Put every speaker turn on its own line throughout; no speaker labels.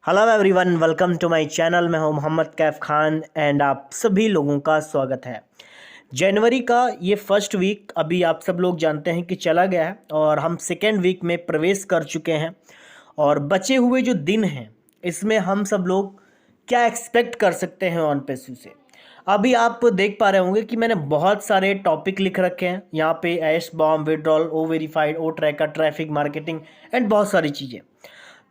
Hello everyone, welcome to my channel. मैं हूं Mohammad Kaif Khan and आप सभी लोगों का स्वागत है। जनवरी का ये फर्स्ट वीक अभी आप सब लोग जानते हैं कि चला गया है और हम सेकेंड वीक में प्रवेश कर चुके हैं। और बचे हुए जो दिन हैं इसमें हम सब लोग क्या एक्सपेक्ट कर सकते हैं ऑन पेसू से। अभी आप देख पा रहे होंगे कि मैंने बहुत सारे टॉपिक लिख रखे हैं यहाँ पे, ऐश बॉम्ब, विड्रॉल, ओ वेरीफाइड, ओ ट्रैकर, ट्रैफिक मार्केटिंग एंड बहुत सारी चीज़ें।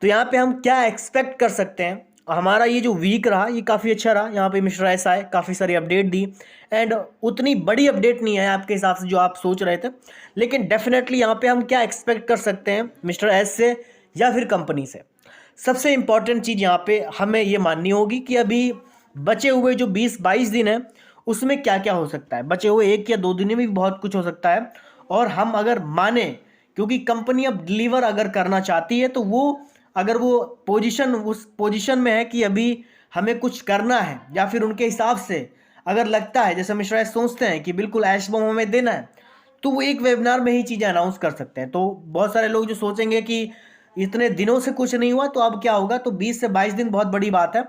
तो यहाँ पे हम क्या एक्सपेक्ट कर सकते हैं। हमारा ये जो वीक रहा ये काफ़ी अच्छा रहा। यहाँ पे मिस्टर एस आए, काफ़ी सारी अपडेट दी एंड उतनी बड़ी अपडेट नहीं है आपके हिसाब से जो आप सोच रहे थे, लेकिन डेफिनेटली यहाँ पे हम क्या एक्सपेक्ट कर सकते हैं मिस्टर एस से या फिर कंपनी से। सबसे इम्पॉर्टेंट चीज़ यहाँ पे हमें ये माननी होगी कि अभी बचे हुए जो 20-22 दिन है उसमें क्या क्या हो सकता है। बचे हुए 1 या 2 दिन में भी बहुत कुछ हो सकता है। और हम अगर माने, क्योंकि कंपनी अब डिलीवर अगर करना चाहती है तो वो अगर वो पोजीशन उस पोजीशन में है कि अभी हमें कुछ करना है, या फिर उनके हिसाब से अगर लगता है, जैसे मिश्रा सोचते हैं कि बिल्कुल ऐश बम हमें देना है, तो वो एक वेबिनार में ही चीज़ें अनाउंस कर सकते हैं। तो बहुत सारे लोग जो सोचेंगे कि इतने दिनों से कुछ नहीं हुआ तो अब क्या होगा, तो 20 से 22 दिन बहुत बड़ी बात है।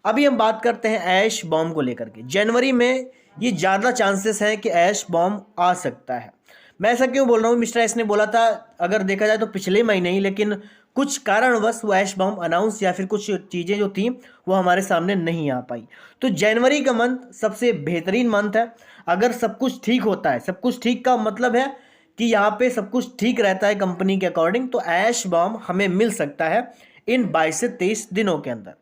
अभी हम बात करते हैं ऐश बॉम्ब को लेकर के। जनवरी में ये ज़्यादा चांसेस हैं कि ऐश बॉम्ब आ सकता है। मैं ऐसा क्यों बोल रहा हूँ, मिस्टर एस ने बोला था अगर देखा जाए तो पिछले महीने ही, लेकिन कुछ कारणवश वो ऐश बॉम्ब अनाउंस या फिर कुछ चीज़ें जो थी वो हमारे सामने नहीं आ पाई। तो जनवरी का मंथ सबसे बेहतरीन मंथ है। अगर सब कुछ ठीक होता है, सब कुछ ठीक का मतलब है कि यहाँ पे सब कुछ ठीक रहता है कंपनी के अकॉर्डिंग, तो ऐश बॉम्ब हमें मिल सकता है इन 22 से 23 दिनों के अंदर।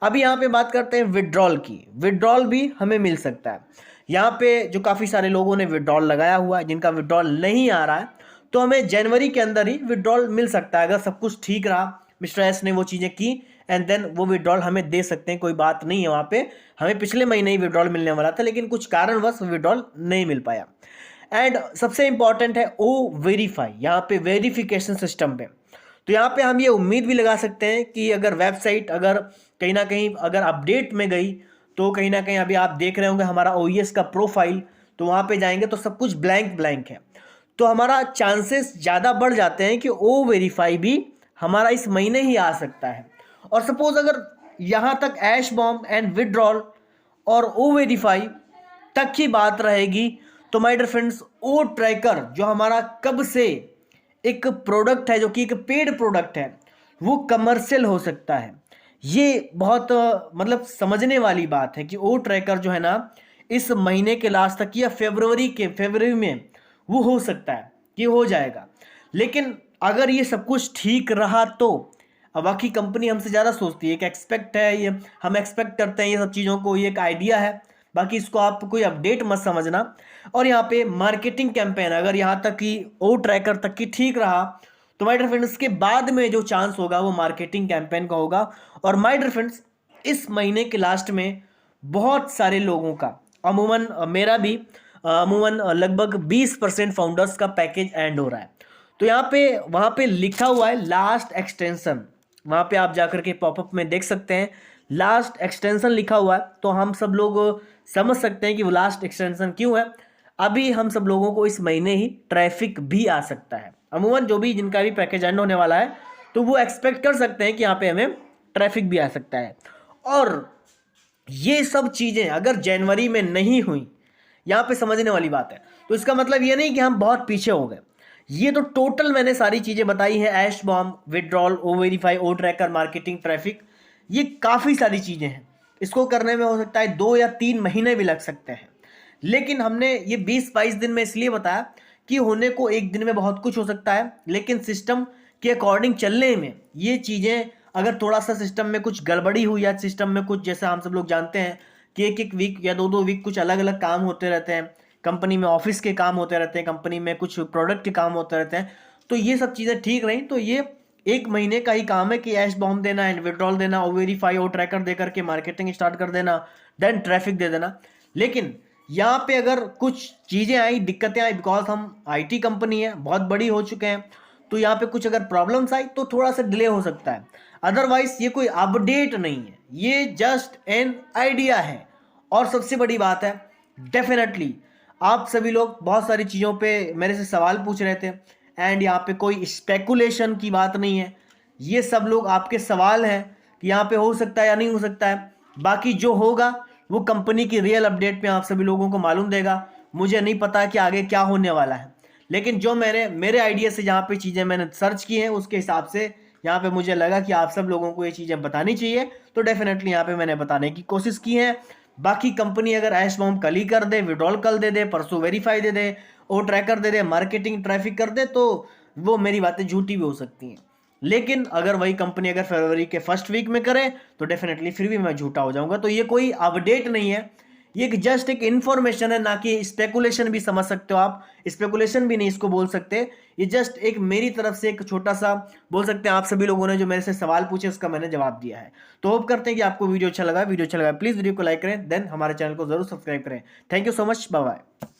अभी यहाँ पे बात करते हैं विड्रॉल की। विड्रॉल भी हमें मिल सकता है। यहाँ पे जो काफ़ी सारे लोगों ने विड्रॉल लगाया हुआ है, जिनका विड्रॉल नहीं आ रहा है, तो हमें जनवरी के अंदर ही विड्रॉल मिल सकता है। अगर सब कुछ ठीक रहा, मिस्टर एस ने वो चीज़ें की एंड देन वो विड्रॉल हमें दे सकते हैं, कोई बात नहीं है। वहाँ पे हमें पिछले महीने ही विड्रॉल मिलने वाला था, लेकिन कुछ कारणवश विड्रॉल नहीं मिल पाया। एंड सबसे इंपॉर्टेंट है ओ वेरीफाई, यहाँ पे वेरिफिकेशन सिस्टम पे। तो यहाँ पे हम ये उम्मीद भी लगा सकते हैं कि अगर वेबसाइट अगर कहीं ना कहीं अगर अपडेट में गई, तो कहीं ना कहीं अभी आप देख रहे होंगे हमारा ओईएस का प्रोफाइल, तो वहाँ पे जाएंगे तो सब कुछ ब्लैंक ब्लैंक है। तो हमारा चांसेस ज़्यादा बढ़ जाते हैं कि ओ वेरीफाई भी हमारा इस महीने ही आ सकता है। और सपोज अगर यहाँ तक ऐश बॉम्ब एंड विड्रॉल और ओ वेरीफाई तक की बात रहेगी, तो माय डियर फ्रेंड्स, ओ ट्रैकर जो हमारा कब से एक प्रोडक्ट है, जो कि एक पेड प्रोडक्ट है, वो कमर्शियल हो सकता है। ये बहुत मतलब समझने वाली बात है कि ओ ट्रैकर जो है ना, इस महीने के लास्ट तक या फरवरी में वो हो सकता है कि हो जाएगा। लेकिन अगर ये सब कुछ ठीक रहा तो अब बाकी कंपनी हमसे ज़्यादा सोचती है, एक एक्सपेक्ट है, ये हम एक्सपेक्ट करते हैं ये सब चीज़ों को, ये एक आइडिया है, बाकी इसको आप कोई अपडेट मत समझना। और यहाँ पे मार्केटिंग कैंपेन अगर यहाँ तक कि ओ ट्रैकर तक की ठीक रहा, तो माय डियर फ्रेंड्स के बाद में जो चांस होगा वो मार्केटिंग कैंपेन का होगा। और माय डियर फ्रेंड्स, इस महीने के लास्ट में बहुत सारे लोगों का, अमूमन मेरा भी अमूमन लगभग 20% फाउंडर्स का पैकेज एंड हो रहा है। तो यहाँ पे वहाँ पे लिखा हुआ है लास्ट एक्सटेंशन, वहाँ पे आप जाकर के पॉपअप में देख सकते हैं लास्ट एक्सटेंशन लिखा हुआ है। तो हम सब लोग समझ सकते हैं कि वो लास्ट एक्सटेंशन क्यों है। अभी हम सब लोगों को इस महीने ही ट्रैफिक भी आ सकता है। अमूमन जो भी जिनका भी पैकेज एंड होने वाला है, तो वो एक्सपेक्ट कर सकते हैं कि यहाँ पे हमें ट्रैफिक भी आ सकता है। और ये सब चीज़ें अगर जनवरी में नहीं हुई, यहाँ पे समझने वाली बात है, तो इसका मतलब ये नहीं कि हम बहुत पीछे हो गए। ये तो टोटल मैंने सारी चीज़ें बताई हैं, ऐश बॉम्ब, विड्रॉल, ओ वेरीफाई, ओ ट्रैकर, मार्केटिंग, ट्रैफिक, ये काफ़ी सारी चीज़ें हैं। इसको करने में हो सकता है 2 या 3 महीने भी लग सकते हैं। लेकिन हमने ये 20-22 दिन में इसलिए बताया कि होने को एक दिन में बहुत कुछ हो सकता है, लेकिन सिस्टम के अकॉर्डिंग चलने में ये चीज़ें, अगर थोड़ा सा सिस्टम में कुछ गड़बड़ी हुई या सिस्टम में कुछ, जैसा हम सब लोग जानते हैं कि एक वीक या 2 वीक कुछ अलग अलग काम होते रहते हैं कंपनी में, ऑफिस के काम होते रहते हैं कंपनी में, कुछ प्रोडक्ट के काम होते रहते हैं, तो ये सब चीज़ें ठीक रही तो ये एक महीने का ही काम है कि ऐश बॉम्ब देना एंड विड्रॉल देना, ओ वेरीफाई, ओ ट्रैकर दे करके मार्केटिंग स्टार्ट कर देना, देन ट्रैफिक दे देना। लेकिन यहाँ पे अगर कुछ चीज़ें आई, दिक्कतें आई, बिकॉज हम आईटी कंपनी है, बहुत बड़ी हो चुके हैं, तो यहाँ पे कुछ अगर प्रॉब्लम्स आई तो थोड़ा सा डिले हो सकता है। अदरवाइज ये कोई अपडेट नहीं है, ये जस्ट एन आइडिया है। और सबसे बड़ी बात है, डेफिनेटली आप सभी लोग बहुत सारी चीज़ों पे मेरे से सवाल पूछ रहे थे एंड यहाँ पे कोई स्पेकुलेशन की बात नहीं है, ये सब लोग आपके सवाल हैं कि यहाँ पे हो सकता है या नहीं हो सकता है। बाकी जो होगा वो कंपनी की रियल अपडेट में आप सभी लोगों को मालूम देगा। मुझे नहीं पता कि आगे क्या होने वाला है, लेकिन जो मेरे आइडिया से जहाँ पे चीज़ें मैंने सर्च की हैं उसके हिसाब से यहाँ पे मुझे लगा कि आप सब लोगों को ये चीज़ें बतानी चाहिए, तो डेफिनेटली यहाँ पे मैंने बताने की कोशिश की है। बाकी कंपनी अगर ऐश बॉम्ब कल ही कर दे, विड्रॉल कल दे दे, परसों वेरीफाई दे दे, ओ ट्रैकर दे दे, मार्केटिंग ट्रैफिक कर दे, तो वो मेरी बातें झूठी भी हो सकती हैं। लेकिन अगर वही कंपनी अगर फरवरी के फर्स्ट वीक में करे तो डेफिनेटली फिर भी मैं झूठा हो जाऊंगा। तो ये कोई अपडेट नहीं है, ये जस्ट एक इन्फॉर्मेशन है, ना कि स्पेकुलेशन भी समझ सकते हो आप, स्पेकुलेशन भी नहीं इसको बोल सकते। ये जस्ट एक मेरी तरफ से एक छोटा सा बोल सकते हैं, आप सभी लोगों ने जो मेरे से सवाल पूछे उसका मैंने जवाब दिया है। तो होप करते हैं कि आपको वीडियो अच्छा लगा प्लीज़ वीडियो को लाइक करें, देन हमारे चैनल को जरूर सब्सक्राइब करें। Thank you so much, bye bye.